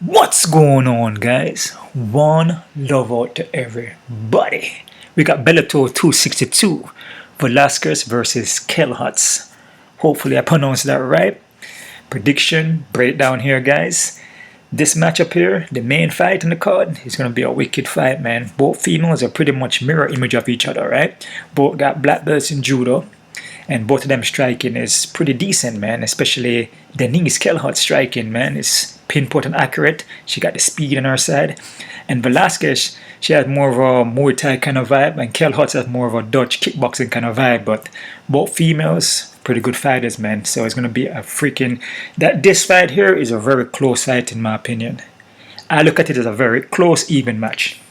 What's going on, guys? One love out to everybody. We got Bellator 262, Velasquez versus Kielholtz. Hopefully I pronounced that right. Prediction breakdown here, guys. This matchup here, the main fight in the card, is going to be a wicked fight, man. Both females are pretty much mirror image of each other, right? Both got black belts in judo. And both of them striking is pretty decent, man. Especially Denise Kielholtz striking, man, is pinpoint and accurate. She got the speed on her side. And Velasquez, she has more of a Muay Thai kind of vibe. And Kielholtz has more of a Dutch kickboxing kind of vibe. But both females, pretty good fighters, man. So it's going to be a freaking... This fight here is a very close fight, in my opinion. I look at it as a very close, even match.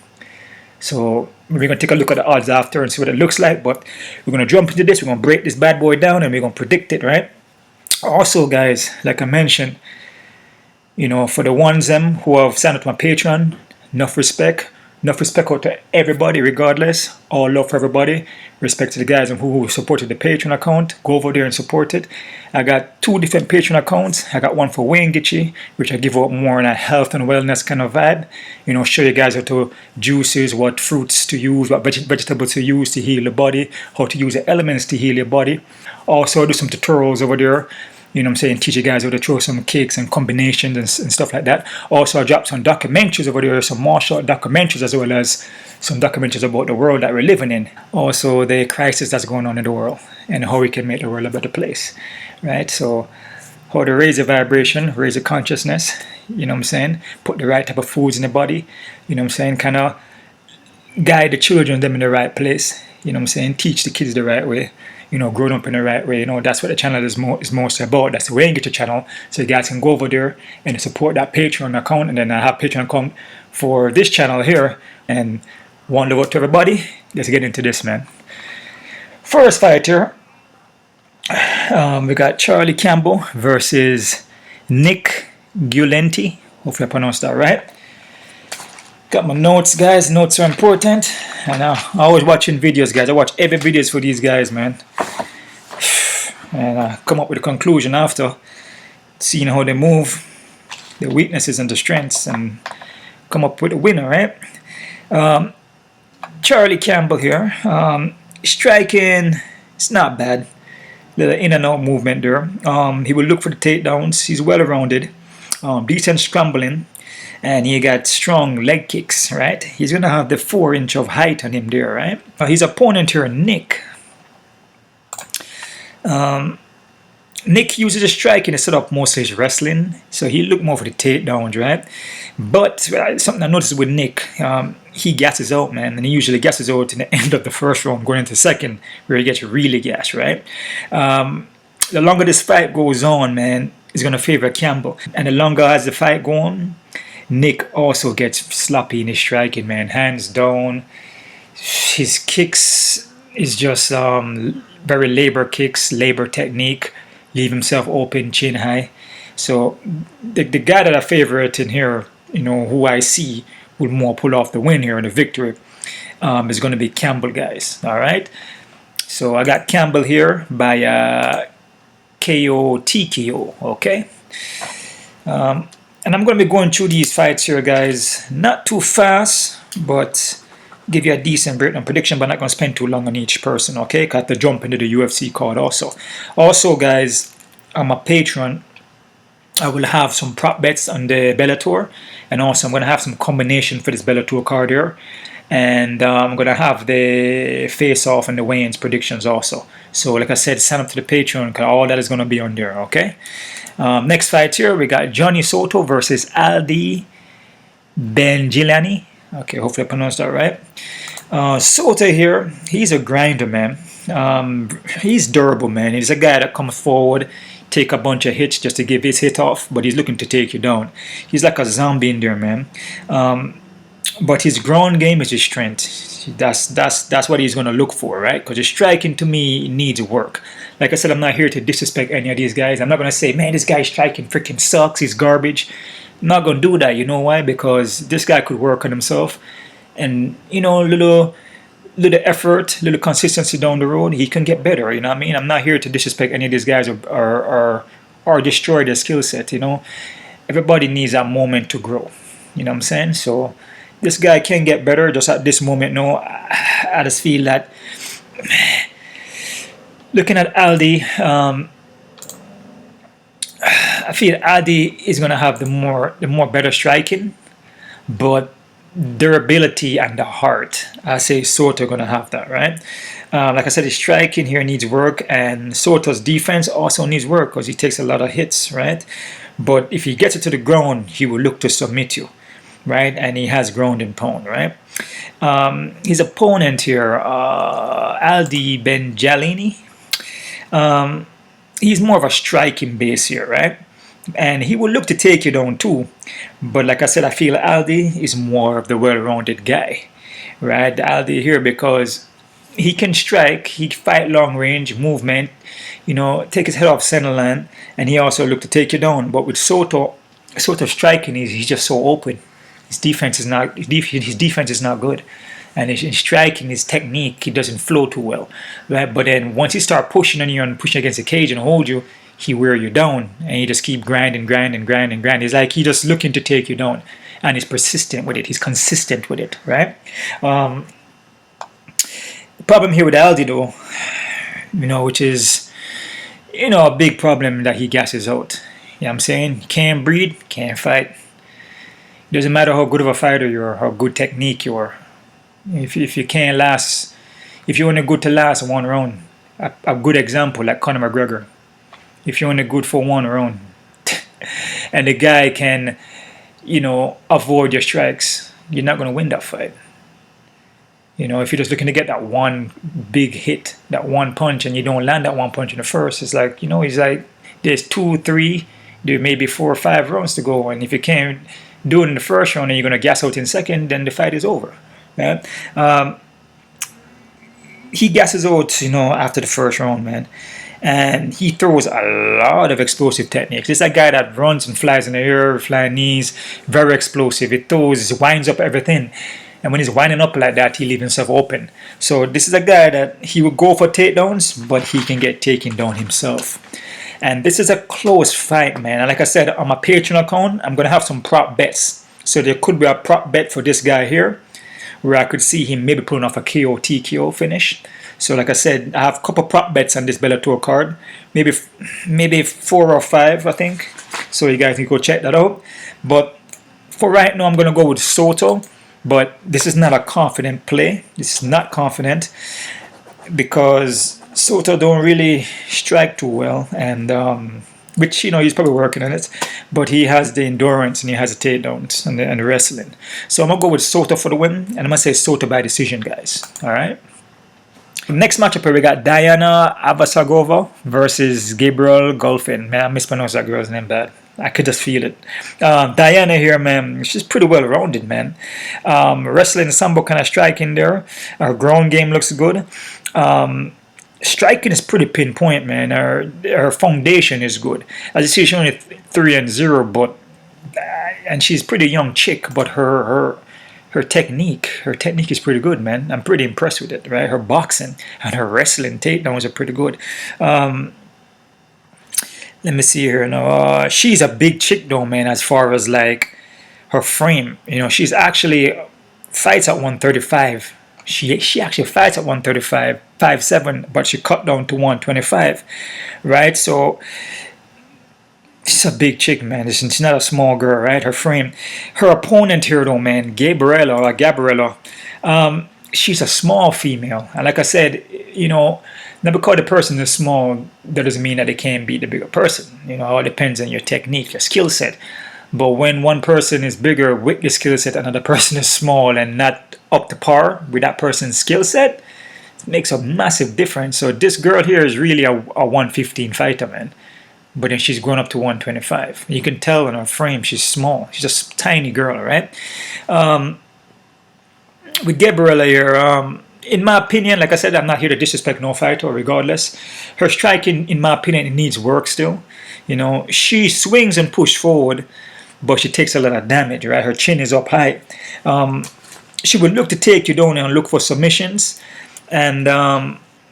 So we're going to take a look at the odds after and see what it looks like. But we're going to jump into this. We're going to break this bad boy down and we're going to predict it, right? Also, guys, like I mentioned, you know, for the ones who have signed up to my Patreon, enough respect. Enough respect out to everybody regardless. All love for everybody. Respect to the guys who supported the Patreon account. Go over there and support it. I got two different Patreon accounts. I got one for Wayne Gitchy, which I give out more on a health and wellness kind of vibe. You know, show you guys how to juices, what fruits to use, what vegetables to use to heal the body, how to use the elements to heal your body. Also, I do some tutorials over there. You know what I'm saying? Teach you guys how to throw some kicks and combinations and stuff like that. Also, I dropped some documentaries over there, some martial art documentaries, as well as some documentaries about the world that we're living in. Also, the crisis that's going on in the world and how we can make the world a better place, right? So, how to raise the vibration, raise the consciousness, you know what I'm saying? Put the right type of foods in the body, you know what I'm saying? Kind of guide the children, them in the right place, you know what I'm saying? Teach the kids the right way. You know, growing up in the right way. You know, that's what the channel is mostly about. That's the way you get your channel. So you guys can go over there and support that Patreon account. And then I have Patreon account for this channel here. And one love out to everybody. Let's get into this, man. First fight here. We got Charlie Campbell versus Nick Giulietti. Hopefully I pronounced that right. Got my notes, guys. Notes are important. And I'm always watching videos, guys. I watch every videos for these guys, man. And I come up with a conclusion after seeing how they move, their weaknesses and the strengths, and come up with a winner, right? Charlie Campbell here. Striking, it's not bad. Little in and out movement there. He will look for the takedowns. He's well rounded. Decent scrambling. And he got strong leg kicks, right? He's going to have the 4-inch of height on him there, right? His opponent here, Nick. Nick uses a striking to set up mostly his wrestling. So he look more for the takedowns, right? But something I noticed with Nick, he gasses out, man. And he usually gasses out in the end of the first round, going into the second, where he gets really gassed, right? The longer this fight goes on, man, it's going to favor Campbell. And the longer as the fight goes on, Nick also gets sloppy in his striking, man. Hands down. His kicks is just very labor kicks, labor technique. Leave himself open, chin high. So the guy that I favorite in here, you know, who I see will more pull off the win here and the victory is going to be Campbell, guys. All right. So I got Campbell here by KO TKO. Okay. And I'm going to be going through these fights here, guys. Not too fast, but give you a decent breakdown prediction, but not going to spend too long on each person, okay? Because I have to jump into the UFC card also. Also, guys, on my Patreon, I will have some prop bets on the Bellator. And also, I'm going to have some combination for this Bellator card here. And I'm going to have the face-off and the weigh-ins predictions also. So, like I said, sign up to the Patreon, because all that is going to be on there, okay? Next fight here, we got Johnny Soto versus Adil Benjilany. Okay, hopefully I pronounced that right. Soto here, he's a grinder, man. He's durable, man. He's a guy that comes forward, take a bunch of hits just to give his hit off, but he's looking to take you down. He's like a zombie in there, man. But his ground game is his strength. That's what he's going to look for, right? Because his striking, to me, needs work. Like I said, I'm not here to disrespect any of these guys. I'm not going to say, man, this guy's striking freaking sucks. He's garbage. I'm not going to do that. You know why? Because this guy could work on himself. And, you know, little effort, little consistency down the road, he can get better. You know what I mean? I'm not here to disrespect any of these guys or destroy their skill set, you know. everybody needs a moment to grow. You know what I'm saying? So this guy can get better. Just at this moment, no, I just feel that looking at Aldi, I feel Aldi is gonna have the more better striking, but durability and the heart, I say Soto gonna have that, right? Like I said, his striking here needs work, and Soto's defense also needs work because he takes a lot of hits, right? But if he gets it to the ground, he will look to submit you, right? And he has ground and pound, right? His opponent here, Aldi Benjalini, he's more of a striking base here, right? And he will look to take you down too. But like I said, I feel Aldi is more of the well-rounded guy, right? Aldi here, because he can strike, he can fight long range, movement, you know, take his head off center line, and he also look to take you down. But with Soto striking, he's just so open. His defense is not good, and his striking, his technique, he doesn't flow too well, right? But then once he start pushing on you and pushing against the cage and hold you, he wear you down, and he just keep grinding. It's like he just looking to take you down, and he's persistent with it. He's consistent with it, right? The problem here with Aldi, though, you know, which is, you know, a big problem that he gasses out. You know what I'm saying? Can't breathe, can't fight. It doesn't matter how good of a fighter you are, how good technique you are. If you can't last, if you're only good to last one round, a good example like Conor McGregor. If you're only good for one round, and the guy can, you know, avoid your strikes, you're not going to win that fight. You know, if you're just looking to get that one big hit, that one punch, and you don't land that one punch in the first, it's like, you know, it's like there's 2, 3, there may be 4 or 5 rounds to go, and if you can't do it in the first round and you're going to gas out in second, then the fight is over. Right? He gasses out, you know, after the first round, man. And he throws a lot of explosive techniques. It's a guy that runs and flies in the air, flying knees, very explosive. It throws, winds up everything. And when he's winding up like that, he leaves himself open. So this is a guy that he will go for takedowns, but he can get taken down himself. And this is a close fight, man. And like I said, on my Patreon account, I'm going to have some prop bets. So there could be a prop bet for this guy here, where I could see him maybe pulling off a KO, TKO finish. So like I said, I have a couple prop bets on this Bellator card. Maybe 4 or 5, I think. So you guys can go check that out. But for right now, I'm going to go with Soto. But this is not a confident play. This is not confident, because Soto don't really strike too well. And which, you know, he's probably working on it. But he has the endurance and he has the takedowns and the wrestling. So I'm going to go with Soto for the win. And I'm going to say Soto by decision, guys. All right. Next matchup here, we got Dayana Avasagova versus Gabriella Gulfin. Man, I mispronounced that girl's name bad. I could just feel it. Dayana here, man, she's pretty well rounded, man. Wrestling, sambo kind of striking there. Her ground game looks good. Striking is pretty pinpoint, man. Her foundation is good. As you see, she's only 3-0, but and she's pretty young chick, but her technique is pretty good, man. I'm pretty impressed with it, right? Her boxing and her wrestling takedowns are pretty good. Let me see here now. She's a big chick though, man, as far as like her frame. You know, she's actually fights at 135. She actually fights at 135, 5'7", but she cut down to 125, right? So she's a big chick, man. She's not a small girl, right? Her frame. Her opponent here, though, man, Gabriella, she's a small female. And like I said, you know, now because the person is small, that doesn't mean that they can't beat the bigger person. You know, it depends on your technique, your skill set. But when one person is bigger with the skill set, another person is small and not up to par with that person's skill set, it makes a massive difference. So this girl here is really a 115 fighter, man. But then she's grown up to 125. You can tell in her frame she's small. She's just a tiny girl, right? With Gabriella here, in my opinion, like I said, I'm not here to disrespect no fighter, regardless. Her striking, in my opinion, it needs work still. You know, she swings and pushes forward, but she takes a lot of damage, right? Her chin is up high. She would look to take you down and look for submissions. And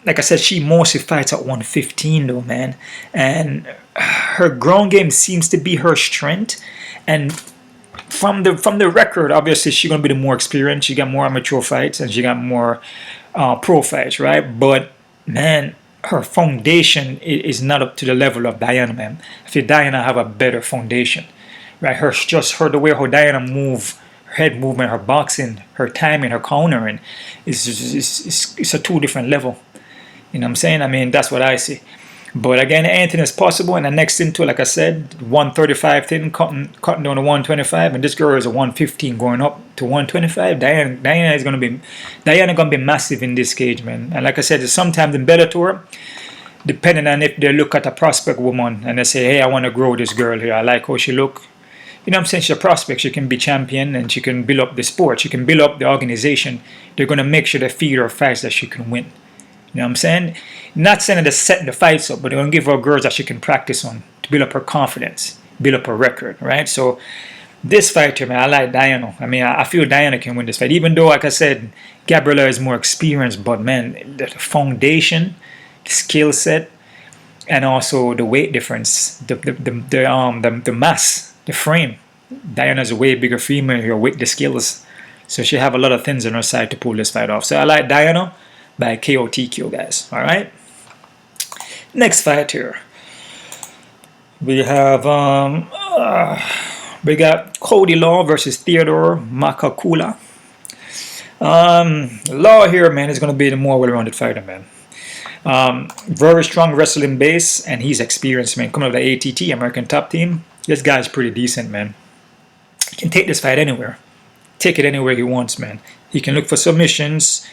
like I said, she mostly fights at 115 though, man. And her ground game seems to be her strength. And from the record, obviously she's gonna be the more experienced. She got more amateur fights and she got more pro fights, right? But man, her foundation is not up to the level of Dayana, man. I feel Dayana have a better foundation, right? The way how Dayana move, her head movement, her boxing, her timing, her countering, is a two different level. You know what I'm saying? I mean, that's what I see. But again, anything is possible. And the next into, like I said, 135 thing, cutting down to 125, and this girl is a 115 going up to 125. Dayana gonna be massive in this cage, man. And like I said, sometimes in Bellator, depending on if they look at a prospect woman and they say, hey, I want to grow this girl here. I like how she look. You know what I'm saying? She's a prospect. She can be champion and she can build up the sport. She can build up the organization. They're gonna make sure they feed her fights that she can win. You know what I'm saying? Not saying that they're setting the fights up, but they're going to give her girls that she can practice on to build up her confidence, build up her record, right? So this fight here, man, I like Dayana. I mean, I feel Dayana can win this fight. Even though, like I said, Gabriella is more experienced, but man, the foundation, the skill set, and also the weight difference, the mass, the frame. Dayana's a way bigger female here with the skills. So she have a lot of things on her side to pull this fight off. So I like Dayana by KOTQ, guys. All right. Next fight here, we have we got Cody Law versus Theodore Makakula. Law here, man, is going to be the more well-rounded fighter, man. Very strong wrestling base, and he's experienced, man. Coming out of the ATT, American Top Team. This guy's pretty decent, man. He can take this fight anywhere. Take it anywhere he wants, man. He can look for submissions.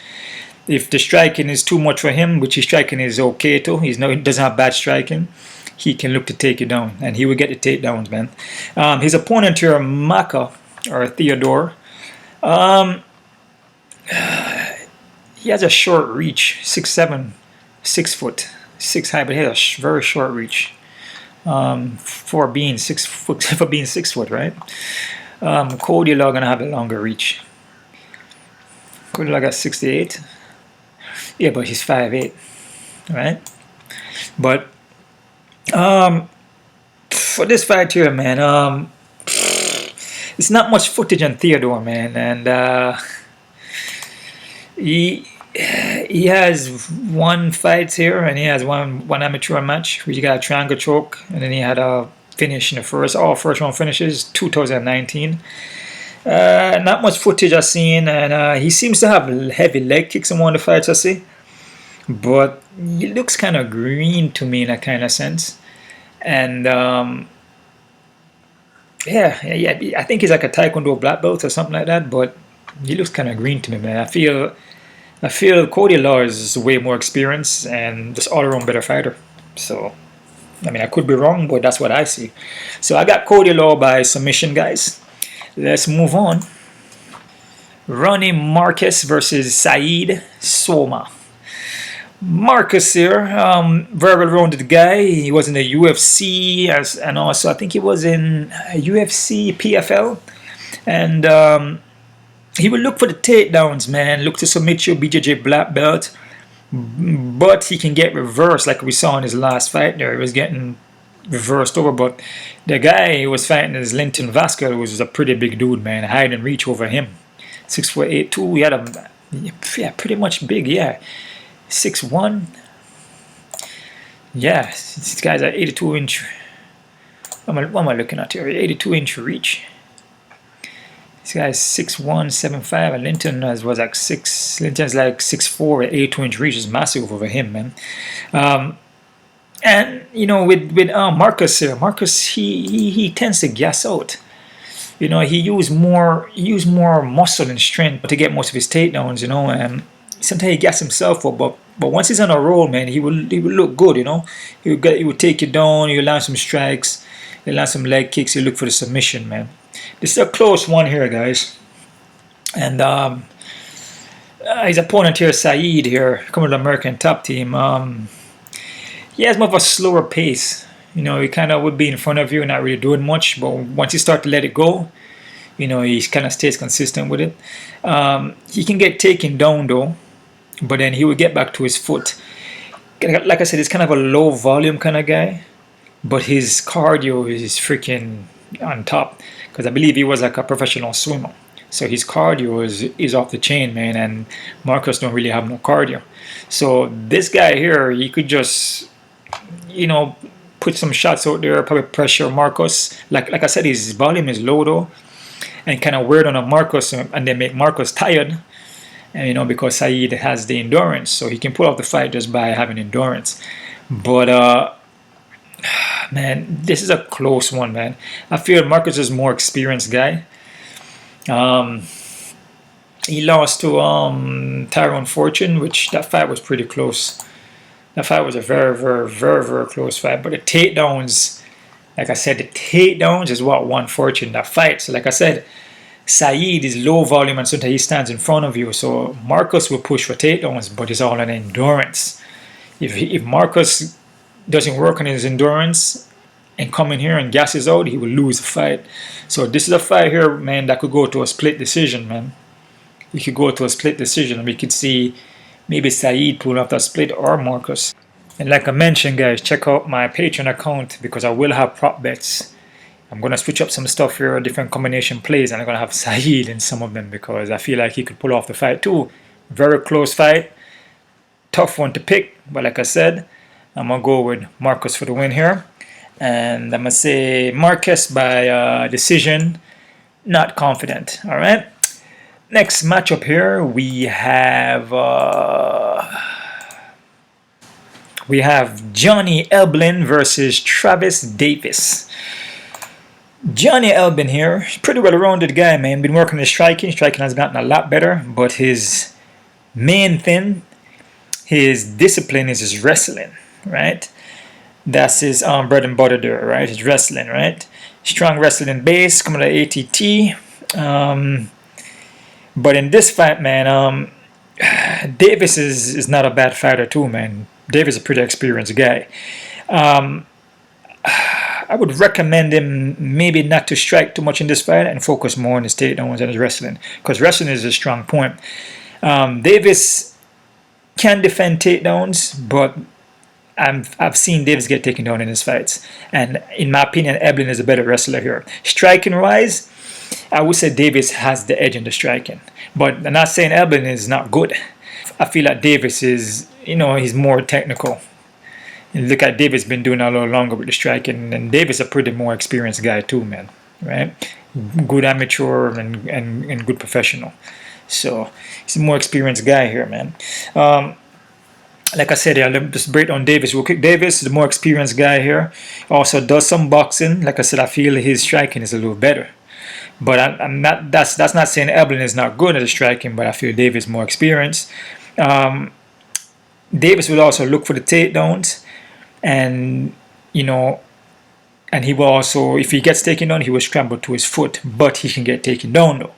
If the striking is too much for him, which his striking is okay too, he doesn't have bad striking, he can look to take it down, and he will get the takedowns, man. His opponent here, Macuka, or Theodore, he has a short reach, 6'7", 6 foot, 6 high, but he has a very short reach for being 6 foot, for being 6 foot, right? Cody Law gonna have a longer reach. Cody Law got 68. Yeah, but he's 5'8", right? But for this fight here, man, it's not much footage on Theodore, man, and he has one fight here, and he has one amateur match where he got a triangle choke, and then he had a finish in the first round finishes, 2019. Not much footage I've seen, and he seems to have heavy leg kicks in one of the fights I see, but he looks kind of green to me in a kind of sense. And yeah, I think he's like a Taekwondo black belt or something like that, but he looks kind of green to me, man. I feel Cody Law is way more experienced and just all around better fighter. So I mean, I could be wrong, but that's what I see. So I got Cody Law by submission, guys. Let's move on. Ronny Markes versus Sowma. Markes here, very well-rounded guy. He was in the UFC, and also I think he was in UFC PFL. And he will look for the takedowns, man. Look to submit you, BJJ black belt. But he can get reversed, like we saw in his last fight there. He was getting reversed over, but the guy he was fighting is Velasquez, was a pretty big dude, man. Hide and reach over him. 6'8", 2. He had a, yeah, pretty much big, yeah. 6'1". Yeah, this guy's at 82-inch. What am I looking at here? 82-inch reach. This guy's 6'1", 7'5", and Linton was like 6. Linton's like 6'4", 82-inch reach is massive over him, man. And you know, with Markes here, Markes he tends to gas out. You know, he use more muscle and strength to get most of his takedowns. You know, and sometimes he gas himself up, but once he's on a roll, man, he will look good. You know, he will take you down. He'll land some strikes. He'll land some leg kicks. He'll look for the submission, man. This is a close one here, guys. And his opponent here, Saeed here, coming to the American Top Team. He has more of a slower pace. You know, he kind of would be in front of you and not really doing much. But once you start to let it go, you know, he kind of stays consistent with it. He can get taken down, though. But then he will get back to his foot. Like I said, he's kind of a low volume kind of guy. But his cardio is freaking on top, because I believe he was like a professional swimmer. So his cardio is off the chain, man, and Markes don't really have no cardio. So this guy here, he could just, you know, put some shots out there, probably pressure Markes. Like I said, his volume is low though, and kind of weird on a Markes, and they make Markes tired. And you know, because Saeed has the endurance, so he can pull off the fight just by having endurance. But man, this is a close one, man. I feel Markes is more experienced guy. He lost to Tyrell Fortune, which that fight was pretty close. That fight was a very, very, very, very close fight. But the takedowns, like I said, the takedowns is what won Fortune that fight. So like I said, Saeed is low volume and sometimes he stands in front of you. So Markes will push for takedowns, but it's all on endurance. If Markes doesn't work on his endurance and come in here and gasses out, he will lose the fight. So this is a fight here, man, that could go to a split decision, man. It could go to a split decision, and we could see maybe Saeed pulling off that split or Markes. And like I mentioned, guys, check out my Patreon account because I will have prop bets. I'm going to switch up some stuff here, different combination plays, and I'm going to have Saeed in some of them because I feel like he could pull off the fight too. Very close fight. Tough one to pick, but like I said, I'm going to go with Markes for the win here. And I'm going to say Markes by decision. Not confident, all right? Next matchup here, we have Johnny Eblen versus Travis Davis. Johnny Eblen here, pretty well-rounded guy, man. Been working his striking. Striking has gotten a lot better, but his main thing, his discipline is his wrestling, right? That's his bread and butter there, right? His wrestling, right? Strong wrestling base, coming to ATT. But in this fight, man, Davis is not a bad fighter too, man. Davis is a pretty experienced guy. I would recommend him maybe not to strike too much in this fight and focus more on his takedowns and his wrestling, because wrestling is a strong point. Davis can defend takedowns, but I've seen Davis get taken down in his fights. And in my opinion, Eblen is a better wrestler here. Striking-wise, I would say Davis has the edge in the striking. But I'm not saying Eblen is not good. I feel like Davis is, you know, he's more technical. And look at Davis been doing a little longer with the striking, and Davis a pretty more experienced guy too, man. Right? Good amateur and good professional. So he's a more experienced guy here, man. Like I said, let me just break down Davis real quick. Davis is the more experienced guy here. Also does some boxing. Like I said, I feel his striking is a little better. But I'm not. That's not saying Eblen is not good at the striking, but I feel Davis is more experienced. Davis will also look for the takedowns. And, you know, and he will also, if he gets taken down, he will scramble to his foot, but he can get taken down though.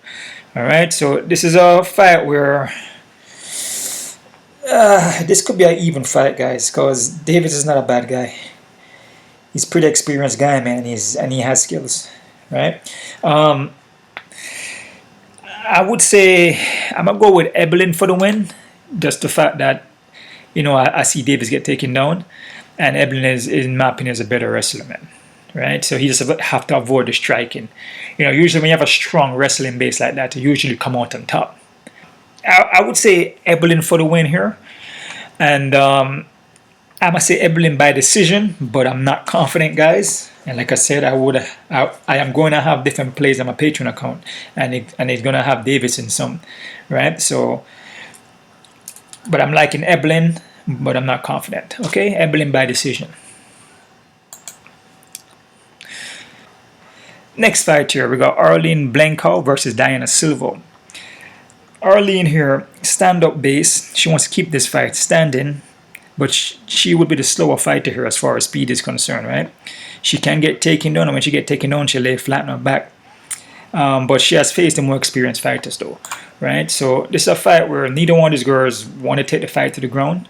All right, so this is a fight where this could be an even fight, guys, because Davis is not a bad guy. He's a pretty experienced guy, man, and he has skills, right? I would say I'm gonna go with Eblen for the win, just the fact that, you know, I see Davis get taken down. And Eblen is, in my opinion, is a better wrestler, man. Right? So he just have to avoid the striking. You know, usually when you have a strong wrestling base like that, you usually come out on top. I would say Eblen for the win here. And I'm going to say Eblen by decision, but I'm not confident, guys. And like I said, I am going to have different plays on my Patreon account. And it's going to have Davis in some. Right? So, but I'm liking Eblen, but I'm not confident. Okay, Eblen by decision. Next fight here, we got Arlene Blencowe versus Dayana Silva. Arlene here, stand-up base. She wants to keep this fight standing, but she would be the slower fighter here as far as speed is concerned, right? She can get taken down, and when she get taken down, she'll lay flat on her back. But she has faced the more experienced fighters though, right? So this is a fight where neither one of these girls want to take the fight to the ground.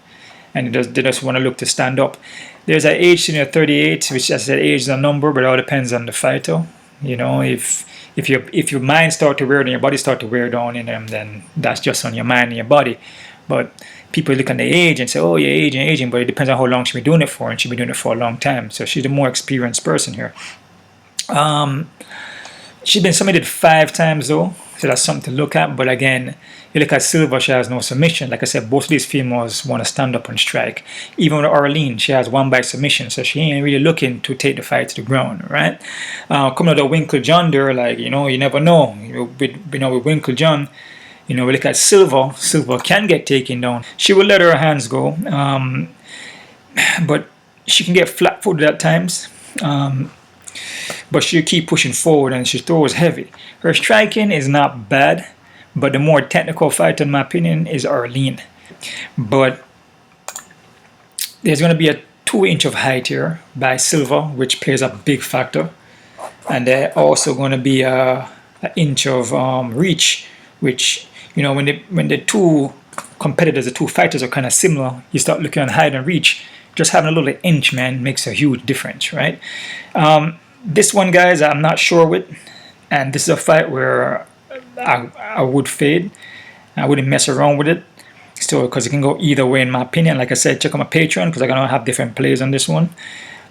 And they just want to look to stand up. There's an age in 38, which I said age is a number, but it all depends on the fighter. You know, if your mind start to wear down, your body start to wear down in them, then that's just on your mind and your body. But people look at the age and say, oh, you're aging, but it depends on how long she's been doing it for, and she's been doing it for a long time. So she's a more experienced person here. She's been submitted 5 times though, so that's something to look at. But again, you look at Silva, she has no submission. Like I said, both of these females want to stand up and strike. Even with Arlene, she has one by submission, so she ain't really looking to take the fight to the ground, right? Coming out of Winkle John there, like, you know, you never know. With Winkle John, you know, we look at Silva. Silva can get taken down. She will let her hands go, but she can get flat-footed at times. But she keep pushing forward and she throws heavy. Her striking is not bad, but the more technical fighter, in my opinion, is Arlene. But there's going to be a 2-inch of height here by Silva, which plays a big factor. And there's also going to be an inch of reach, which, you know, when the two competitors, the two fighters are kind of similar, you start looking at height and reach. Just having a little inch, man, makes a huge difference, right? This one, guys, I'm not sure with. And this is a fight where I would fade. I wouldn't mess around with it. So, because it can go either way, in my opinion. Like I said, check out my Patreon, because I'm going to have different plays on this one.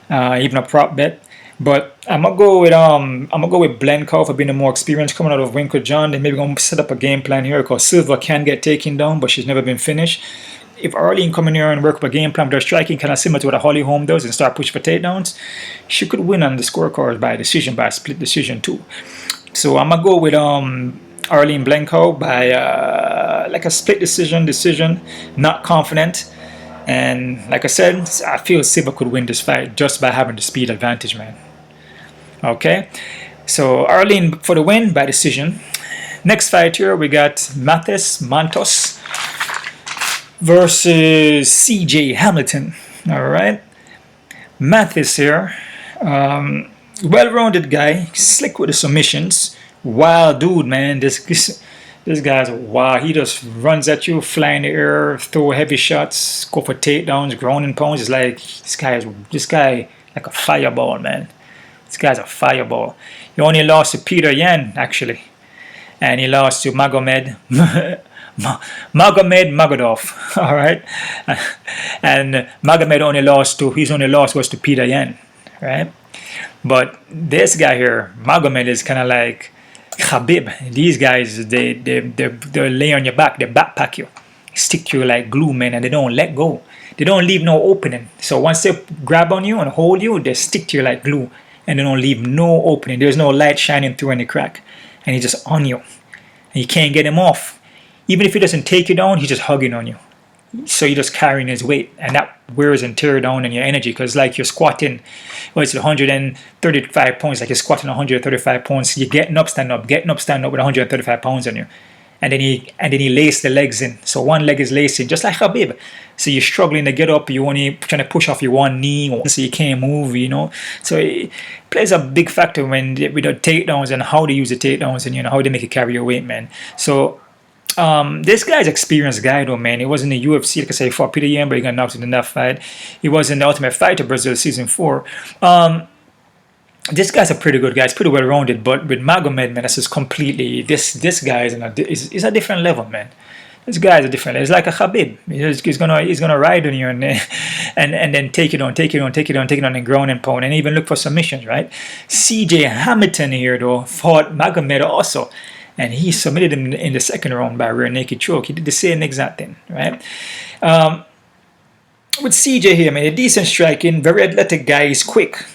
Even a prop bet. But I'm going to go with Blencowe for being the more experienced coming out of Winkle John. Then maybe going to set up a game plan here, because Silva can get taken down, but she's never been finished. If Arlene come in here and work up a game plan with her striking, kind of similar to what a Holly Holm does, and start pushing for takedowns, she could win on the scorecards by decision, by a split decision too. So I'm gonna go with Arlene Blencowe by like a split decision. Not confident, and like I said, I feel Silva could win this fight just by having the speed advantage, man. Okay, so Arlene for the win by decision. Next fight here we got Mattos versus CJ Hamilton. All right, Matheus here, well-rounded guy, slick with the submissions, wild dude, man. This guy's wild. He just runs at you, fly in the air, throw heavy shots, go for takedowns, ground and pounds. It's like this guy like a fireball, man. This guy's a fireball. He only lost to Peter Yan actually, and he lost to Magomed. Magodov, all right, and Magomed his only loss was to Peter Yan, right? But this guy here, Magomed, is kind of like Khabib. These guys, they lay on your back, they backpack you, stick to you like glue, man, and they don't let go. They don't leave no opening. So once they grab on you and hold you, they stick to you like glue, and they don't leave no opening. There's no light shining through any crack, and he's just on you, and you can't get him off. Even if he doesn't take you down, he's just hugging on you. So you're just carrying his weight, and that wears and tears down on your energy, because like you're squatting, well, it's 135 pounds, like you're squatting 135 pounds. You're getting up, stand up, with 135 pounds on you. And then he laced the legs in. So one leg is lacing, just like Khabib. So you're struggling to get up, you're only trying to push off your one knee, so you can't move, you know. So it plays a big factor with the takedowns and how they use the takedowns, and, you know, how they make you carry your weight, man. So this guy's experienced guy though, man. He was in the UFC, like I say, he fought Peter Yan, but he got knocked in that fight. He was in the Ultimate Fighter Brazil Season 4. This guy's a pretty good guy. He's pretty well rounded, but with Magomed, man, that's just completely, this guy is a different level, man. This guy is a different level. It's like a Khabib. He's gonna ride on you and then take it on, and ground and pound, and even look for submissions, right? CJ Hamilton here though fought Magomed also, and he submitted him in the second round by rear naked choke. He did the same exact thing, right? With CJ here, man, a decent striking, very athletic guy. He's quick.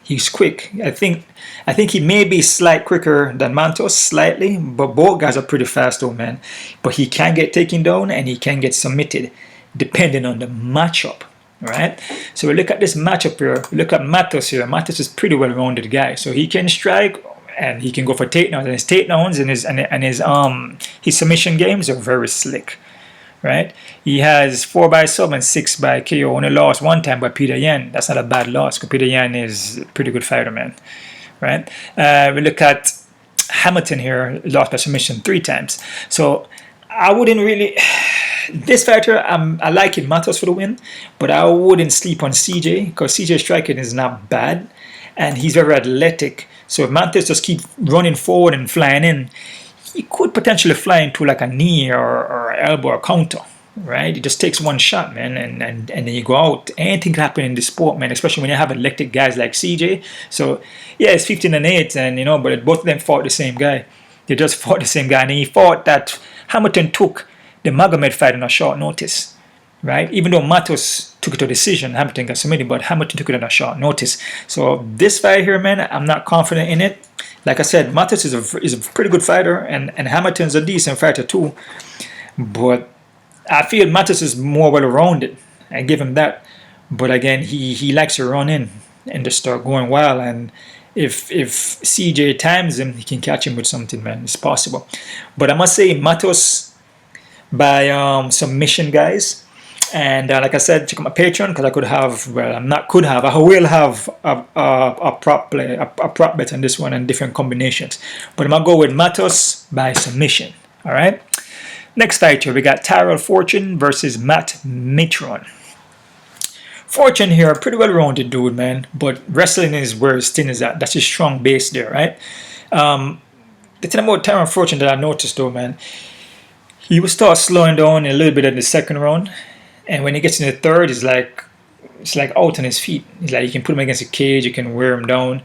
I think he may be slight quicker than Mattos, slightly, but both guys are pretty fast though, man. But he can get taken down and he can get submitted, depending on the matchup, right? So we look at this matchup here. We look at Mattos here. Mattos is pretty well-rounded guy, so he can strike and he can go for takedowns. And his takedowns and his submission games are very slick, right? He has 4 by sub and 6 by KO. Only lost one time by Peter Yan. That's not a bad loss, because Peter Yan is a pretty good fighter, man, right? We look at Hamilton here, lost by submission 3 times. So I wouldn't really... This fighter, I like it, Mattos for the win, but I wouldn't sleep on CJ, because CJ's striking is not bad, and he's very athletic. So if Mattos just keep running forward and flying in, he could potentially fly into like a knee or elbow or counter, right? It just takes one shot, man, and then you go out. Anything can happen in this sport, man, especially when you have electric guys like CJ. So, yeah, it's 15-8, and, but both of them fought the same guy. They just fought the same guy, and he fought that Hamilton took the Magomed fight on a short notice, right? Even though Mattos took it to a decision, Hamilton got submitted, but Hamilton took it on a short notice. So this fight here, man, I'm not confident in it. Like I said, Mattos is a pretty good fighter, and Hamilton's a decent fighter too. But I feel Mattos is more well-rounded. I give him that. But again, he likes to run in and just start going wild. And if CJ times him, he can catch him with something, man. It's possible. But I must say, Mattos by submission, guys. And like I said, check out my Patreon because I will have a prop bet on this one and different combinations. But I'm gonna go with Mattos by submission. All right. Next fight here, we got Tyrell Fortune versus Mitrione. Fortune here, pretty well-rounded dude, man. But wrestling is where his thing is at. That's his strong base there, right? The thing about Tyrell Fortune that I noticed though, man, he will start slowing down a little bit in the second round. And when he gets in the third, it's like out on his feet. It's like you can put him against a cage, you can wear him down.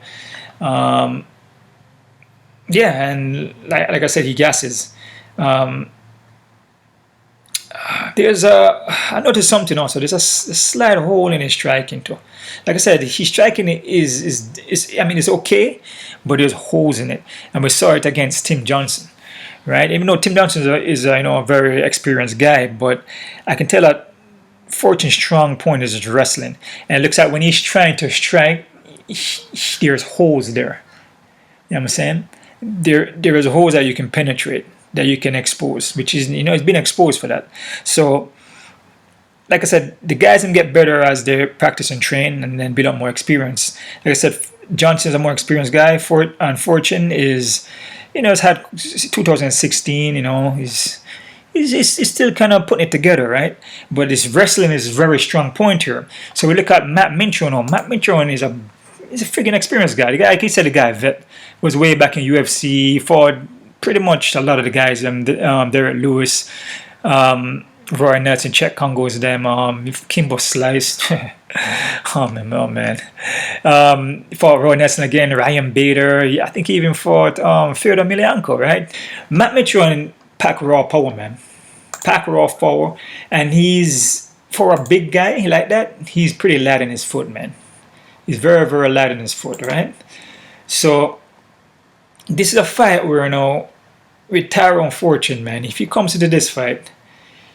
Yeah, and like I said, he gasses. I noticed something also. There's a slight hole in his striking too. Like I said, his striking is it's okay, but there's holes in it, and we saw it against Tim Johnson, right? Even though Tim Johnson is a very experienced guy, but I can tell that Fortune's strong point is his wrestling, and it looks like when he's trying to strike, there's holes there. You know what I'm saying? There is holes that you can penetrate, that you can expose, which is, it's been exposed for that. So, like I said, the guys can get better as they practice and train and then build up more experience. Like I said, Johnson's a more experienced guy. And Fortune is, has had 2016, he's still kind of putting it together, right? But his wrestling is a very strong point here. So we look at Matt Mitrione. Matt Mitrione is a freaking experienced guy. The guy, like he said, the guy vet, was way back in UFC, fought pretty much a lot of the guys, Derek Lewis, Roy Nelson, Czech Congos, Kimbo Slice. oh man. Fought Roy Nelson again, Ryan Bader. I think he even fought Theodore Milianko, right? Matt Mitrione pack raw power, man. Pack raw power. And he's, for a big guy like that, he's pretty light in his foot, man. He's very, very light in his foot, right? So, this is a fight where, with Tyrell Fortune, man, if he comes into this fight,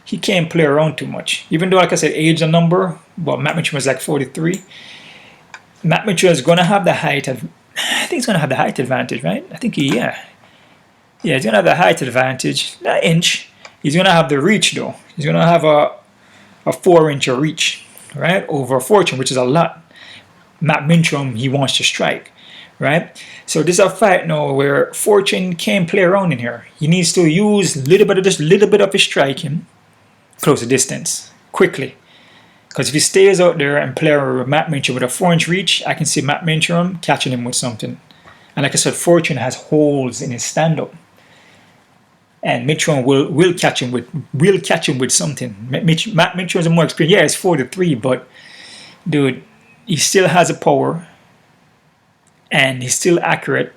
he can't play around too much. Even though, like I said, age a number, but Matt Mitrione is like 43. Matt Mitrione is going to have the height. I think he's going to have the height advantage, right? I think yeah, he's going to have the height advantage. That inch. He's going to have the reach, though. He's going to have a 4-inch reach, right, over Fortune, which is a lot. Matt Mitrione, he wants to strike, right? So this is a fight now where Fortune can't play around in here. He needs to use a little bit of his striking, close the distance, quickly. Because if he stays out there and play with Matt Mitrione with a 4-inch reach, I can see Matt Mitrione catching him with something. And like I said, Fortune has holes in his stand-up. And Mitrione will catch him with something. Matt Mitrione is more experienced. Yeah, he's 43, but dude, he still has a power, and he's still accurate,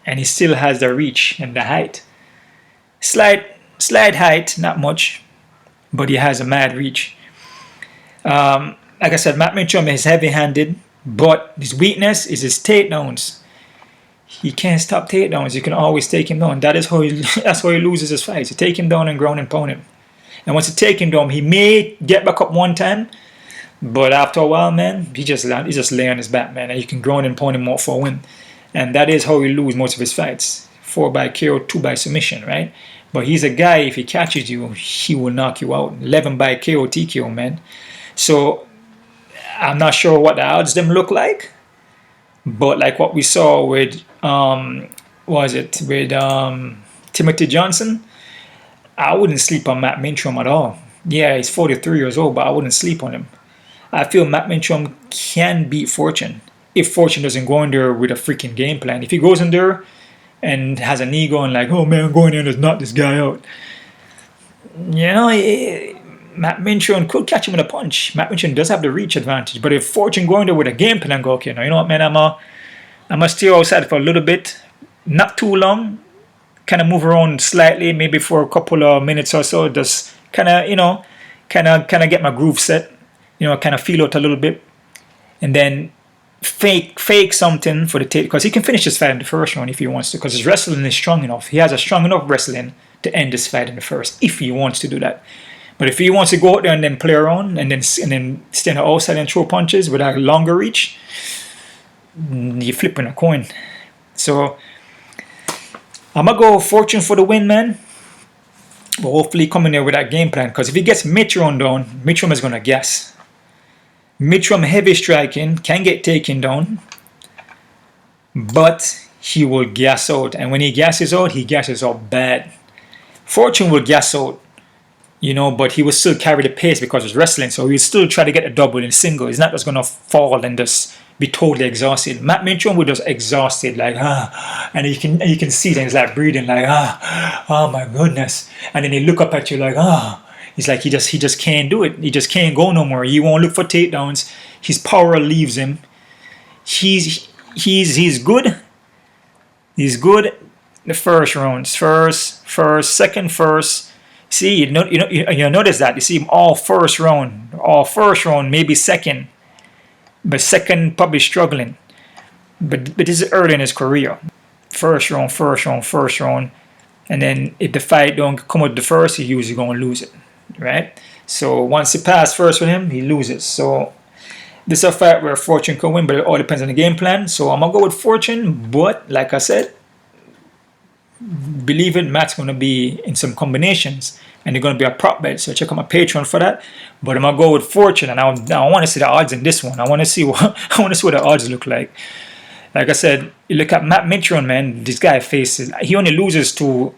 and he still has the reach and the height. Slight height, not much, but he has a mad reach. Like I said, Matt Mitrione is heavy-handed, but his weakness is his takedowns. He can't stop takedowns. You can always take him down. That's how he loses his fights. You take him down and ground and pound him. And once you take him down, he may get back up one time, but after a while, man, he just lay on his back, man, and you can ground and pound him out for a win. And that is how he loses most of his fights. 4 by KO, 2 by submission, right? But he's a guy, if he catches you, he will knock you out. 11 by KO, TKO, man. So, I'm not sure what the odds them look like. But like what we saw with, Timothy Johnson, I wouldn't sleep on Matt Mitrione at all. Yeah, he's 43 years old, but I wouldn't sleep on him. I feel Matt Mitrione can beat Fortune if Fortune doesn't go in there with a freaking game plan. If he goes in there and has an ego and like, oh man, I'm going in to knock this guy out. Matt Mitrione could catch him with a punch. Matt Mitrione does have the reach advantage, but if Fortune going there with a game plan and go, okay, now you know what, man, I'm gonna stay outside for a little bit, not too long, kind of move around slightly, maybe for a couple of minutes or so, just kind of, you know, kind of get my groove set, you know, kind of feel out a little bit, and then fake something for the tape, because he can finish this fight in the first round if he wants to, because his wrestling is strong enough. He has a strong enough wrestling to end this fight in the first, if he wants to do that. But if he wants to go out there and then play around and then stand outside and throw punches with a longer reach, you're flipping a coin. So I'm gonna go Fortune for the win, man. But hopefully come in there with that game plan, because if he gets Mitrione down, Mitrione is gonna gas. Mitrione heavy striking, can get taken down, but he will gas out, and when he gasses out bad. Fortune will gas out, you know, but he will still carry the pace because it's wrestling, so he'll still try to get a double in single. He's not just gonna fall and just be totally exhausted. Matt Mitrione was just exhausted, like and you can see that he's like breathing, like oh my goodness, and then he look up at you like he's like he just can't do it. He just can't go no more. He won't look for takedowns. His power leaves him. He's good. He's good. The first rounds, first, second, first. See, you notice that. You see him all first round, maybe second, but second probably struggling. But this is early in his career. First round, and then if the fight don't come out the first, he's usually gonna lose it, right? So once he pass first with him, he loses. So this is a fight where Fortune can win, but it all depends on the game plan. So I'm gonna go with Fortune, but like I said, believe it, Matt's going to be in some combinations, and they're going to be a prop bet, so check out my Patreon for that. But I'm going to go with Fortune, and I want to see the odds in this one. I want to see what the odds look like. Like I said, you look at Matt Mitrione, man, this guy faces, he only loses to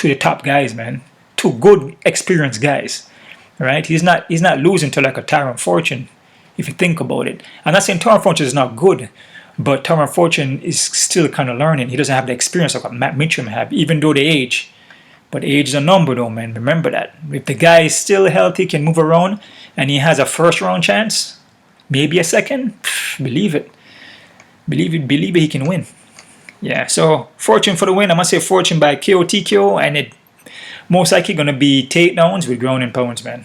the top guys, man, to good experienced guys, right? He's not losing to like a Tyrell Fortune, if you think about it. I'm not saying Tyrell Fortune is not good, but Tyrell Fortune is still kind of learning. He doesn't have the experience of what Matt Mitrione have, even though they age. But age is a number though, man. Remember that. If the guy is still healthy, can move around, and he has a first round chance, maybe a second, believe it. Believe it, he can win. Yeah, so Fortune for the win. I'm going to say Fortune by KO, TKO, and it most likely going to be takedowns with ground and pounds, man.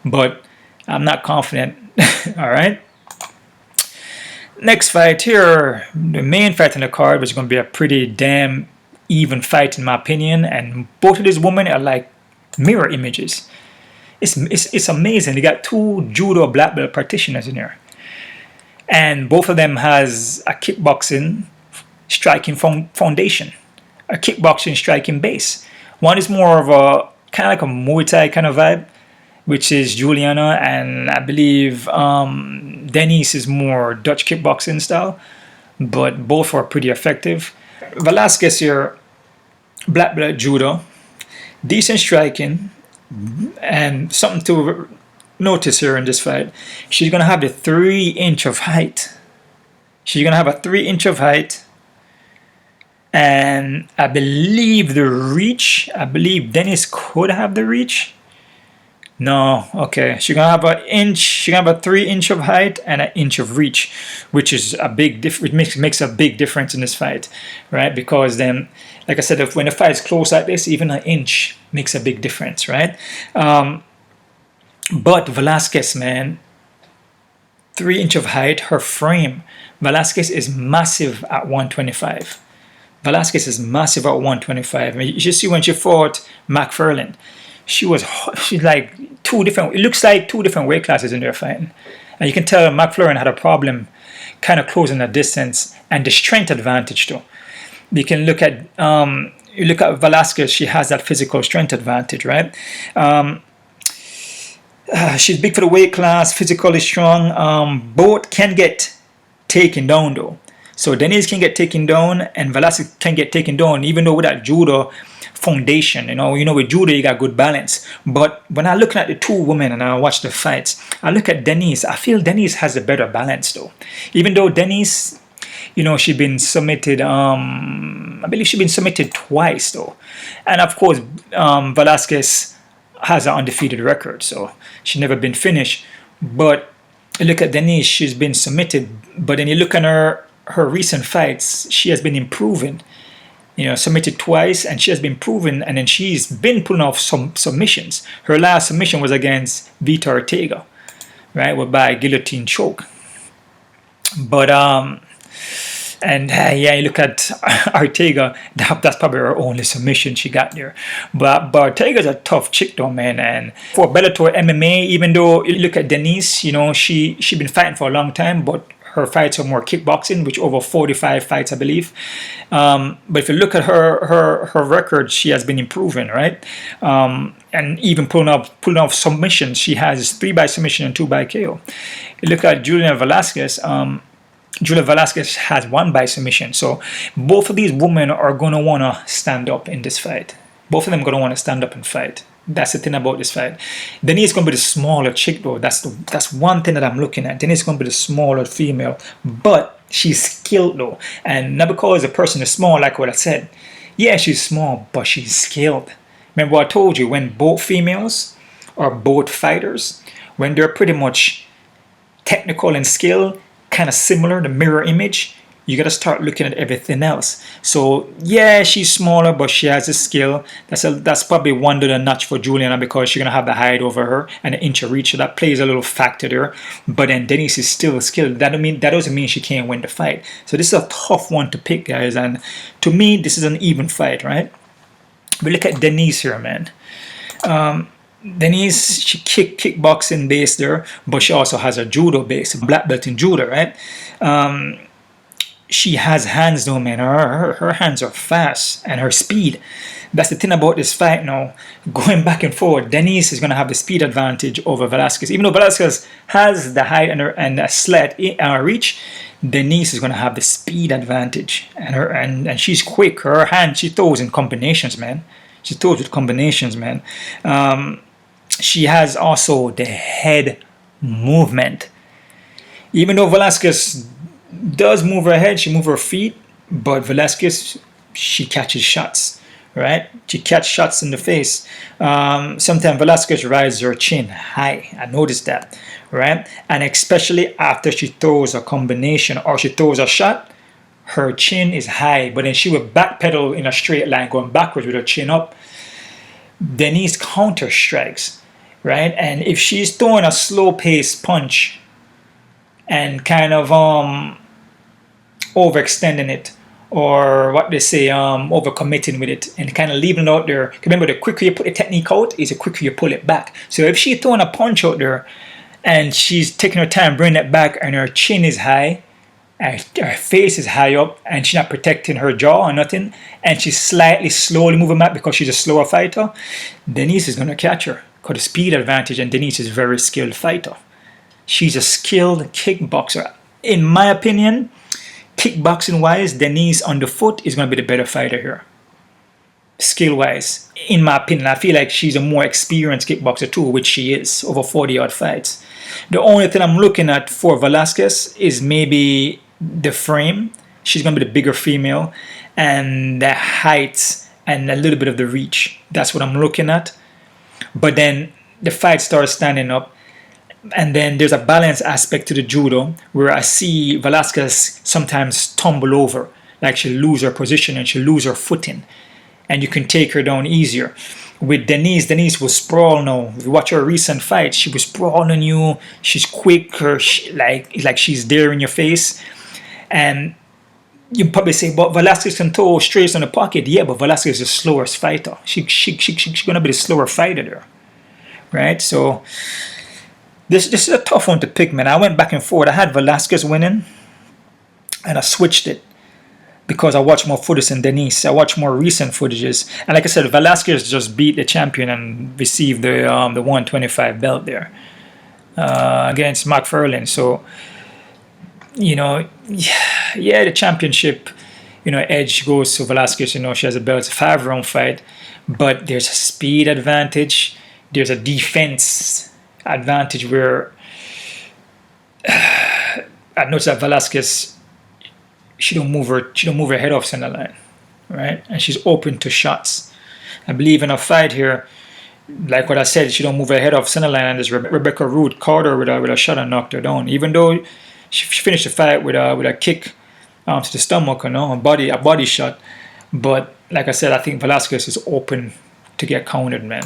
But I'm not confident. All right. Next fight here, the main fight in the card, which is going to be a pretty damn even fight in my opinion, and both of these women are like mirror images. It's amazing. They got two judo black belt practitioners in here, and both of them has a kickboxing striking foundation, a kickboxing striking base. One is more of a kind of like a Muay Thai kind of vibe, which is Juliana, and I believe Denise is more Dutch kickboxing style, but both are pretty effective. Velasquez here, black belt judo, decent striking, and something to notice here in this fight, she's going to have the 3-inch of height. She's going to have a 3-inch of height, and I believe the reach, I believe Denise could have the reach. No, okay. She's gonna have an inch. She's gonna have a 3-inch of height and an inch of reach, which is a big difference. Makes a big difference in this fight, right? Because then, like I said, when the fight is close like this, even an inch makes a big difference, right? But Velasquez, man, 3-inch of height. Her frame, Velasquez is massive at 125. Velasquez is massive at 125. I mean, you should see when she fought McFarlane. She's like it looks like two different weight classes in their fighting. And you can tell McFarlane had a problem kind of closing the distance, and the strength advantage too. You can look at Velasquez, she has that physical strength advantage, right? She's big for the weight class, physically strong. Both can get taken down though. So Denise can get taken down, and Velasquez can get taken down, even though with that judo foundation, you know, with judo you got good balance. But when I look at the two women and I watch the fights, I look at Denise. I feel Denise has a better balance though. Even though Denise, you know, she's been submitted. I believe she's been submitted twice though, and of course Velasquez has an undefeated record, so she's never been finished. But you look at Denise, she's been submitted, but then you look at her recent fights, she has been improving. Submitted twice, and she has been improving, and then she's been pulling off some submissions. Her last submission was against Vita Ortega, right, by guillotine choke. But you look at Ortega, that's probably her only submission she got there. But Ortega's a tough chick though, man. And for Bellator MMA, even though you look at Denise, she been fighting for a long time, but her fights are more kickboxing, which over 45 fights, I believe. But if you look at her record, she has been improving, right? And even pulling off submissions. She has 3 by submission and 2 by KO. You look at Juliana Velasquez. Julia Velasquez has 1 by submission. So both of these women are going to want to stand up in this fight. Both of them are going to want to stand up and fight. That's the thing about this fight. Denise is going to be the smaller chick though. That's one thing that I'm looking at. Denise is going to be the smaller female. But she's skilled though. And not because the person is small, like what I said. Yeah, she's small, but she's skilled. Remember what I told you, when both females or both fighters, when they're pretty much technical and skilled, kind of similar, the mirror image, you got to start looking at everything else. So yeah, she's smaller, but she has a skill. That's probably one to the notch for Juliana, because she's gonna have the height over her and the inch of reach, so that plays a little factor there. But then Denise is still skilled. That doesn't mean she can't win the fight. So this is a tough one to pick, guys. And to me, this is an even fight, right? We look at Denise here, man. Denise, she kickboxing base there, but she also has a judo base, a black belt in judo, right? She has hands though, man. Her hands are fast, and her speed. That's the thing about this fight now. Going back and forth, Denise is going to have the speed advantage over Velasquez. Even though Velasquez has the height and a slight reach, Denise is going to have the speed advantage. And she's quick. Her hand, she throws in combinations, man. She throws with combinations, man. She has also the head movement. Even though Velasquez does move her head, she moves her feet, but Velasquez, she catches shots, right? She catches shots in the face. Sometimes Velasquez rises her chin high. I noticed that, right? And especially after she throws a combination or she throws a shot, her chin is high, but then she will backpedal in a straight line, going backwards with her chin up. Denise counter strikes, right? And if she's throwing a slow-paced punch and kind of overextending it, or what they say, overcommitting with it, and kind of leaving it out there. Remember, the quicker you put the technique out is the quicker you pull it back. So if she's throwing a punch out there and she's taking her time bringing it back, and her chin is high, and her face is high up, and she's not protecting her jaw or nothing, and she's slightly slowly moving back because she's a slower fighter, Denise is going to catch her because the speed advantage, and Denise is a very skilled fighter. She's a skilled kickboxer. In my opinion, kickboxing wise, Denise on the foot is going to be the better fighter here. Skill wise, in my opinion, I feel like she's a more experienced kickboxer too, which she is, over 40 odd fights. The only thing I'm looking at for Velasquez is maybe the frame. She's going to be the bigger female, and the height and a little bit of the reach. That's what I'm looking at. But then the fight starts standing up. And then there's a balance aspect to the judo where I see Velasquez sometimes tumble over, like she'll lose her position and she'll lose her footing, and you can take her down easier. With Denise will sprawl now. If you watch her recent fights, she will sprawl on you. She's quick, like she's there in your face. And you probably say, but Velasquez can throw straight on the pocket. Yeah, but Velasquez is the slowest fighter. She's gonna be the slower fighter there, right? So This is a tough one to pick, man. I went back and forth. I had Velasquez winning, and I switched it because I watched more footage than Denise. I watched more recent footages. And like I said, Velasquez just beat the champion and received the 125 belt there against McFarlane. So, yeah, the championship, edge goes to Velasquez. She has a belt. It's a 5-round fight. But there's a speed advantage. There's a defense advantage where I noticed that Velasquez, she don't move her head off center line, right? And she's open to shots. I believe in a fight here, like what I said, she don't move ahead of Centerline, and this Rebecca Root caught her with a shot and knocked her down. Even though she finished the fight with a kick to the stomach, you know, a body shot. But like I said, I think Velasquez is open to get countered, man.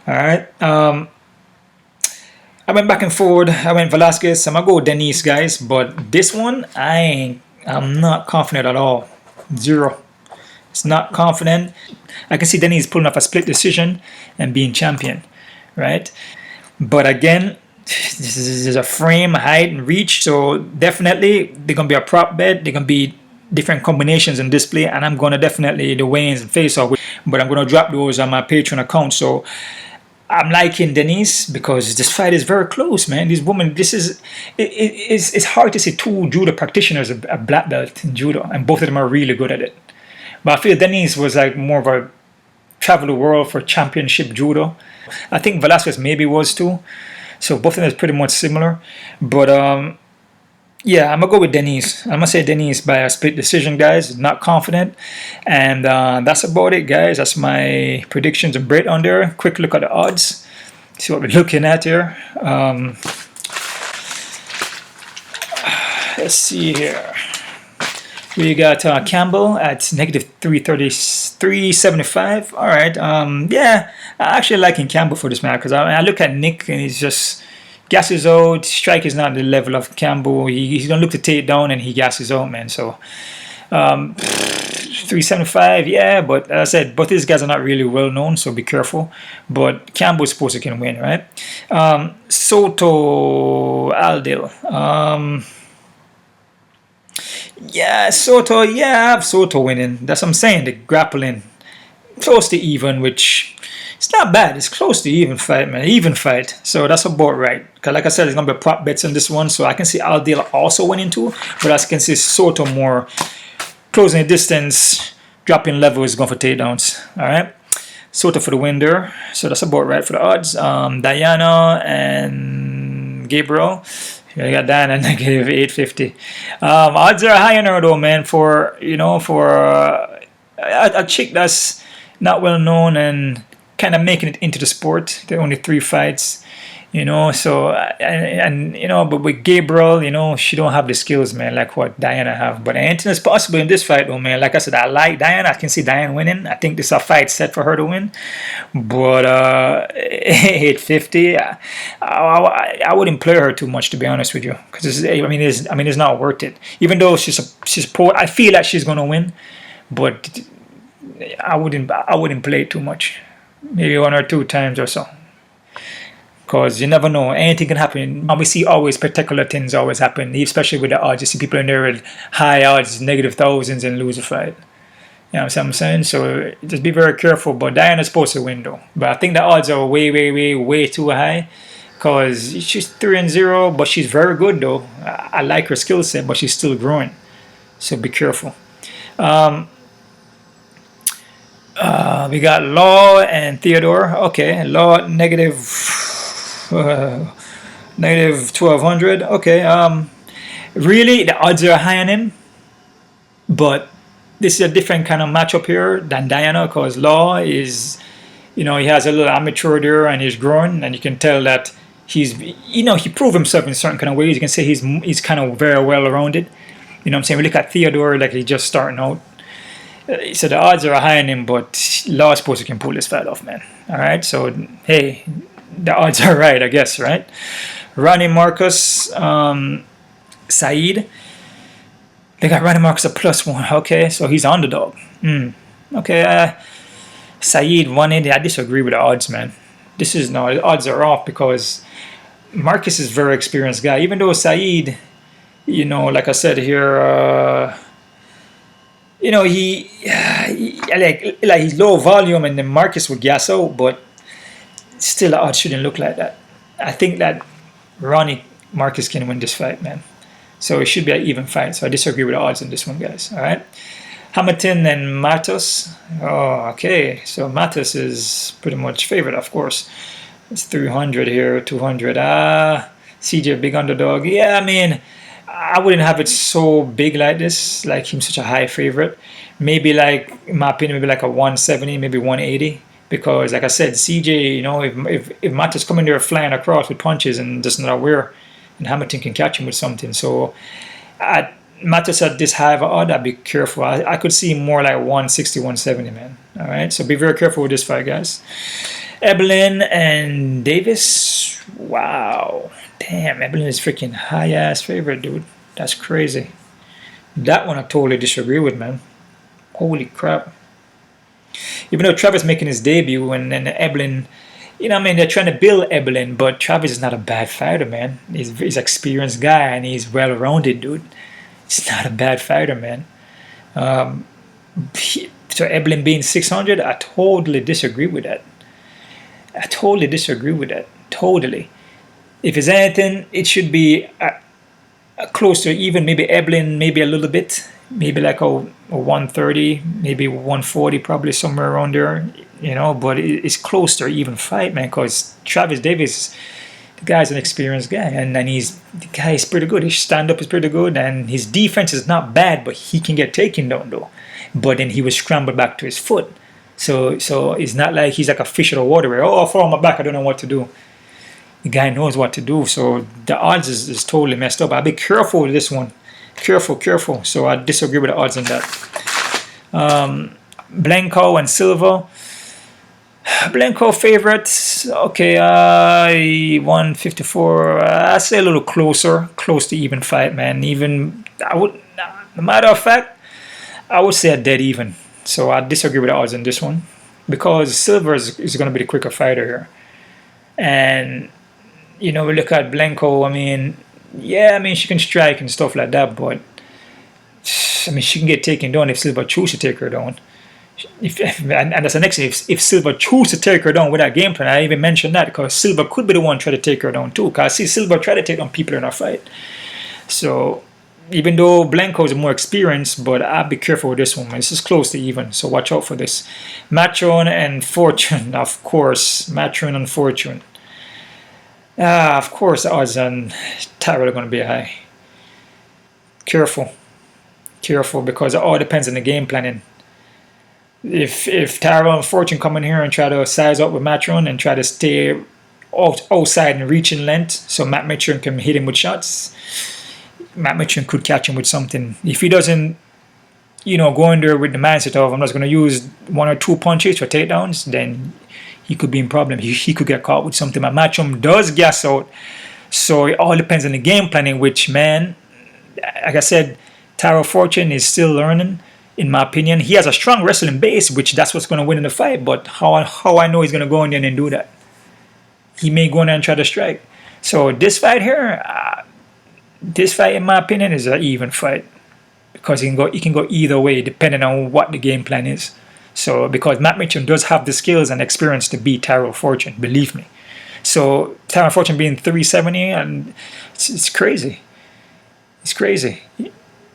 All right. I went back and forward. I went Velasquez. I'm gonna go Denise, guys. But this one, I'm not confident at all. Zero. It's not confident. I can see Denise pulling off a split decision and being champion, right? But again, this is a frame, height, and reach. So definitely, they're gonna be a prop bet. They're gonna be different combinations and display, and I'm gonna definitely the weigh-ins and face-off. But I'm gonna drop those on my Patreon account. So I'm liking Denise because this fight is very close, man. These women, it's hard to see two judo practitioners, a black belt in judo, and both of them are really good at it. But I feel Denise was like more of a travel the world for championship judo. I think Velasquez maybe was too. So both of them is pretty much similar. But yeah, I'm gonna go with Denise. I'm gonna say Denise by a split decision, guys. Not confident. And that's about it, guys. That's my predictions and break on there. Quick look at the odds. See what we're looking at here. Let's see here. We got Campbell at negative 375. All right. Yeah, I actually liking Campbell for this match because I look at Nick and he's just gasses out. Strike is not the level of Campbell. He's gonna look to take down and he gasses out, man. So 375, yeah. But as I said, both these guys are not really well known, so be careful. But Campbell's supposed to can win, right? Soto, Adil. Yeah, Soto. Yeah, I have Soto winning. That's what I'm saying. The grappling close to even, which it's not bad. It's close to even fight, man. Even fight. So that's about right. Because like I said, there's gonna be prop bets on this one. So I can see Adil also winning too, but I can see Soto more closing the distance, dropping levels, going for takedowns. All right. Soto for the win there. So that's about right for the odds. Dayana and Gabriel. I got Dayana negative 850. Odds are high on her though, man. For a chick that's not well known and kind of making it into the sport. There are only 3 fights, you know. So and you know, but with Gabriel, you know, she don't have the skills, man, like what Dayana have. But anything is possible in this fight, though, man. Like I said, I like Dayana. I can see Dayana winning. I think this is a fight set for her to win. But 850, I wouldn't play her too much, to be honest with you, because it's not worth it. Even though she's poor, I feel like she's gonna win, but I wouldn't play it too much. Maybe 1 or 2 times or so. Because you never know. Anything can happen. And we see always spectacular things always happen. Especially with the odds. You see people in there with high odds, negative thousands, and lose a fight. You know what I'm saying? So just be very careful. But Dayana's supposed to win though. But I think the odds are way too high. Because she's 3-0, but she's very good though. I like her skill set, but she's still growing. So be careful. We got Law and Theodore. Okay, Law negative 1200. Okay. Really, the odds are high on him, but this is a different kind of matchup here than Dayana, because Law is, you know, he has a little amateur there and he's growing, and you can tell that he's, you know, he proved himself in certain kind of ways. You can say he's kind of very well rounded. You know what I'm saying? We look at Theodore like he's just starting out. So the odds are high on him, but Law is supposed to can pull this fight off, man. All right, so hey, the odds are right, I guess, right? Ronny Markes, Saeed. They got Ronny Markes a +1. Okay, so he's underdog. Okay, Saeed 180. I disagree with the odds, man. The odds are off because Markes is a very experienced guy. Even though Saeed, you know, like I said here, you know, he like he's low volume and then Markes would gas out, but still the odds shouldn't look like that. I think that Ronny Markes can win this fight, man. So it should be an even fight. So I disagree with the odds on this one, guys. All right. Hamilton and Mattos. Oh, okay. So Mattos is pretty much favorite, of course. It's 300 here, 200. CJ big underdog. Yeah, I mean, I wouldn't have it so big like this, like him such a high favorite. Maybe like, in my opinion, maybe like a 170, maybe 180. Because, like I said, CJ, you know, if Mattos coming there flying across with punches and just not aware, and Hamilton can catch him with something. So, Mattos at this high of an odd, I'd be careful. I could see more like 160, 170, man. All right, so be very careful with this fight, guys. Eblen and Davis. Wow. Damn, Eblen is freaking high-ass favorite, dude. That's crazy. That one I totally disagree with, man. Holy crap. Even though Travis making his debut and then Eblen, you know what I mean, they're trying to build Eblen, but Travis is not a bad fighter, man. He's an experienced guy and he's well-rounded, dude. He's not a bad fighter, man. So Eblen being 600, I totally disagree with that. I totally disagree with that. Totally. If it's anything, it should be close to even, maybe Eblen, maybe a little bit. Maybe like a 130, maybe 140, probably somewhere around there, you know. But it's close to an even fight, man, because Travis Davis, the guy's an experienced guy, and the guy is pretty good. His stand-up is pretty good, and his defense is not bad, but he can get taken down, though. But then he was scrambled back to his foot. So it's not like he's like a fish out of water where, oh, I fall on my back, I don't know what to do. The guy knows what to do, so the odds is totally messed up. I'll be careful with this one. Careful. So I disagree with the odds on that. Blencowe and Silva. Blencowe favorites. Okay, 154. I say a little close to even fight, man. Even no matter of fact, I would say a dead even. So I disagree with the odds on this one because Silva is going to be the quicker fighter here. And you know, we look at Blencowe. I mean, yeah, I mean she can strike and stuff like that, but I mean she can get taken down if Silva chooses to take her down. And that's the next thing. If Silva chooses to take her down with that game plan, I even mentioned that because Silva could be the one try to take her down too. Because I see Silva try to take down people in our fight. So even though Blencowe is more experienced, but I'll be careful with this one. This is close to even, so watch out for this. Mitrione and Fortune, of course. Mitrione and Fortune. Of course, the odds on Tyrell are going to be high. Careful, because it all depends on the game planning. If Tyrell and Fortune come in here and try to size up with Mitrione and try to stay outside and reach in length, so Matt Mitrione can hit him with shots, Matt Mitrione could catch him with something. If he doesn't, you know, go in there with the mindset of I'm just going to use 1 or 2 punches for takedowns, then he could be in problem. He could get caught with something. But Mitrione does gas out, so it all depends on the game planning. Which, man, like I said, Tyrell Fortune is still learning. In my opinion, he has a strong wrestling base, which that's what's going to win in the fight. But how I know he's going to go in there and do that? He may go in there and try to strike. So this fight here, in my opinion, is an even fight because he can go either way depending on what the game plan is. So because Matt Mitrione does have the skills and experience to beat Tyrell Fortune, believe me. So Tyrell Fortune being 370, and it's crazy. It's crazy.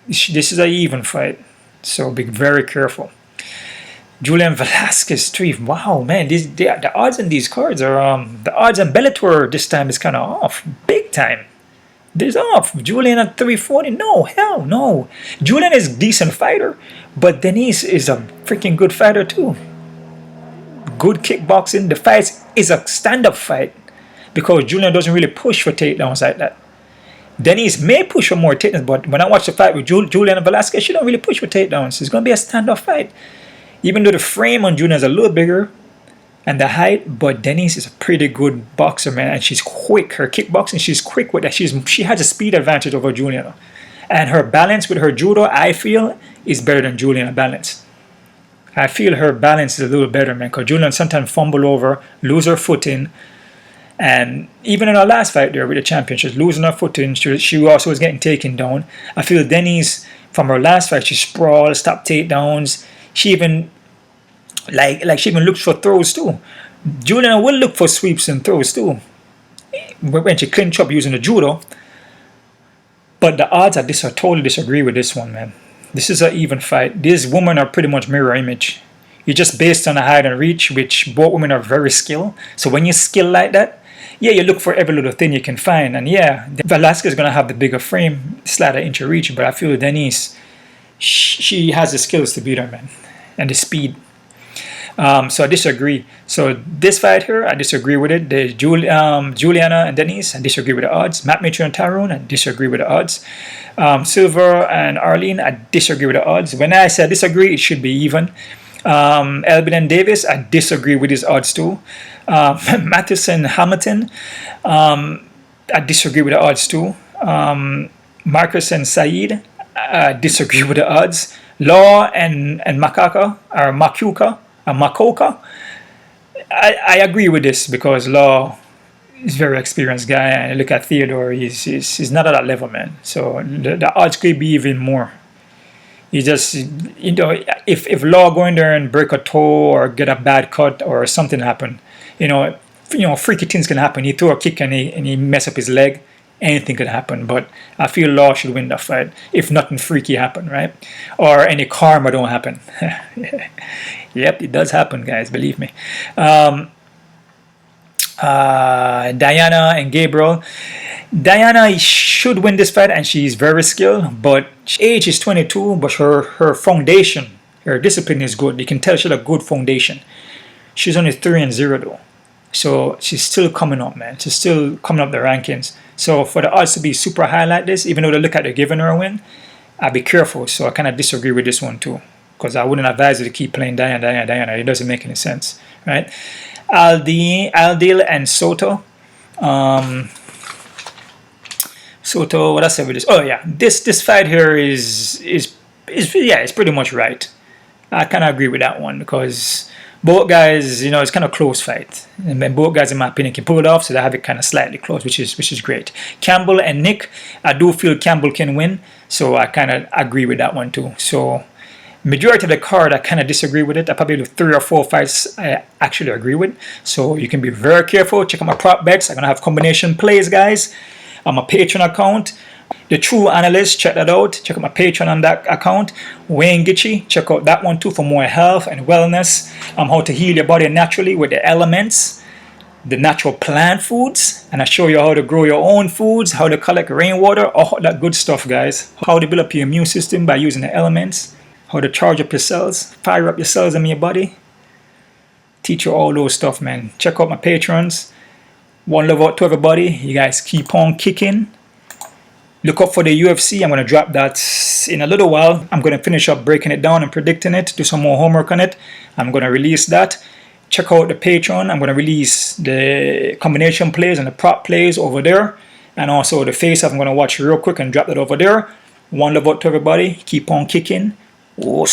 This is an even fight. So be very careful. Julian Velasquez 3. Wow, man, the odds on these cards are the odds on Bellator this time is kind of off, big time. This off. Julian at 340. No, hell no. Julian is a decent fighter, but Denise is a freaking good fighter too. Good kickboxing. The fight is a stand-up fight because Julian doesn't really push for takedowns like that. Denise may push for more takedowns, but when I watch the fight with Julian and Velasquez, she don't really push for takedowns. It's going to be a stand-up fight. Even though the frame on Julian is a little bigger and the height, but Denise is a pretty good boxer, man, and she's quick. Her kickboxing, she's quick with that. She has a speed advantage over Juliana. And her balance with her judo, I feel, is better than Juliana balance. I feel her balance is a little better, man, because Juliana sometimes fumble over, lose her footing. And even in her last fight there with the champion, she's losing her footing. She also was getting taken down. I feel Denise, from her last fight, she sprawled, stopped takedowns. She even she even looks for throws too. Juliana will look for sweeps and throws too when she clinch up using the judo. But the odds I totally disagree with this one, man. This is an even fight. These women are pretty much mirror image. You're just based on the height and reach, which both women are very skilled. So when you skill like that, yeah, you look for every little thing you can find. And yeah, Velasquez is going to have the bigger frame, slight inch of reach, but I feel Denise, she has the skills to beat her, man, and the speed. So I disagree. So this fight here, I disagree with it. The Juliana and Denise, I disagree with the odds. Mitrione and Tyrone, I disagree with the odds. Silva and Arlene, I disagree with the odds. When I say I disagree, it should be even. Eblen and Davis, I disagree with his odds too. Matheus and Hamilton, I disagree with the odds too. Markes and Saeed, I disagree with the odds. Law and Macuka, I agree with this because Law is a very experienced guy, and look at Theodore, he's not at that level, man. So the odds could be even more. You just, you know, if Law go in there and break a toe or get a bad cut or something happen, you know, freaky things can happen. He throw a kick and he mess up his leg. Anything could happen, but I feel Law should win the fight if nothing freaky happen, right? Or any karma don't happen. Yep, it does happen, guys. Believe me. Dayana and Gabriel. Dayana should win this fight, and she's very skilled. But age is 22, but her foundation, her discipline is good. You can tell she had a good foundation. She's only 3-0 though. So she's still coming up, man. She's still coming up the rankings. So for the odds to be super high like this, even though they look at they're giving her a win, I'd be careful. So I kind of disagree with this one too. Because I wouldn't advise you to keep playing Dayana. It doesn't make any sense, right? Adil and Soto. Soto, what I said with this? Oh yeah, this fight here is it's pretty much right. I kind of agree with that one because both guys, you know, it's kind of close fight, and then both guys, in my opinion, can pull it off. So they have it kind of slightly close, which is great. Campbell and Nick, I do feel Campbell can win, so I kind of agree with that one too. So majority of the card, I kind of disagree with it. I probably do 3 or 4 fights I actually agree with. So you can be very careful. Check out my prop bets. I'm gonna have combination plays, guys, on my Patreon account. The True Analyst, check that out. Check out my Patreon on that account. Wayne Gitchy, check out that one too for more health and wellness. How to heal your body naturally with the elements, the natural plant foods, and I show you how to grow your own foods, how to collect rainwater, all that good stuff, guys. How to build up your immune system by using the elements, how to charge up your cells, fire up your cells in your body. Teach you all those stuff, man. Check out my Patrons. One love out to everybody. You guys keep on kicking. Look up for the UFC. I'm going to drop that in a little while. I'm going to finish up breaking it down and predicting it. Do some more homework on it. I'm going to release that. Check out the Patreon. I'm going to release the combination plays and the prop plays over there. And also the face-off I'm going to watch real quick and drop that over there. One love out to everybody. Keep on kicking. Woos.